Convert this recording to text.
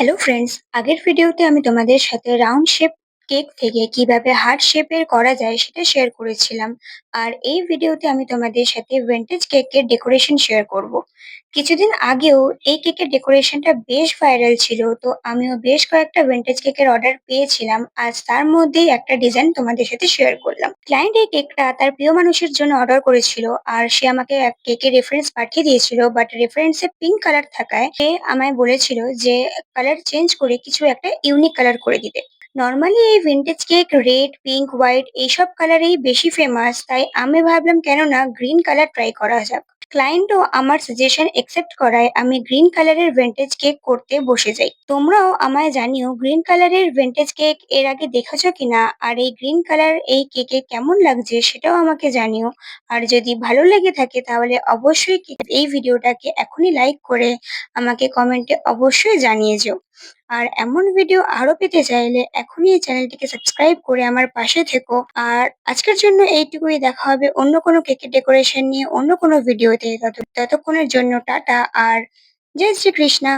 Hello friends, আগের ভিডিওতে আমি তোমাদের সাথে রাউন্ড শেপ কেক থেকে কিভাবে হার্ট শেপের করা যায় সেটা শেয়ার করেছিলাম। আর এই ভিডিওতে আমি তোমাদের সাথে ভিন্টেজ কেকের ডেকোরেশন শেয়ার করব। কিছুদিন আগেও এই কেকের ডেকোরেশনটা বেশ ভাইরাল ছিল, তো আমিও বেশ কয়েকটা ভিন্টেজ কেকের অর্ডার পেয়েছিলাম। আজ তার মধ্যেই একটা ডিজাইন তোমাদের সাথে শেয়ার করলাম। ক্লায়েন্ট এই কেকটা তার প্রিয় মানুষের জন্য অর্ডার করেছিল, আর সে আমাকে এক কেকের রেফারেন্স পাঠিয়ে দিয়েছিল, বাট রেফারেন্সে পিঙ্ক কালার থাকায় সে আমায় বলেছিল যে কালার চেঞ্জ করে কিছু একটা ইউনিক কালার করে দিতে। নর্মালি এই vintage cake red, pink, white এইসব কালারেই বেশি ফেমাস, তাই আমি ভাবলাম কেন না গ্রিন কালার ট্রাই করা যাক। ক্লায়েন্টও আমার সাজেশন একসেপ্ট করায় আমি গ্রিন কালারের ভিন্টেজ কেক করতে বসে যাই। তোমরাও আমায় জানিও গ্রিন কালারের ভিন্টেজ কেক এর আগে দেখেছো কিনা, আর এই গ্রিন কালার এই কেকে কেমন লাগছে সেটাও আমাকে জানিও। আর যদি ভালো লেগে থাকে তাহলে অবশ্যই এই ভিডিওটাকে এখনই লাইক করে আমাকে কমেন্টে অবশ্যই জানিয়ে যেও। আর এমন ভিডিও আরো পেতে চাইলে এখনই এই চ্যানেলটিকে সাবস্ক্রাইব করে আমার পাশে থেকো। আর আজকের জন্য এইটুকুই, দেখা হবে অন্য কোনো কেকের ডেকোরেশন নিয়ে অন্য কোনো ভিডিওতে। ততক্ষণের জন্য টাটা আর জয় শ্রী কৃষ্ণা।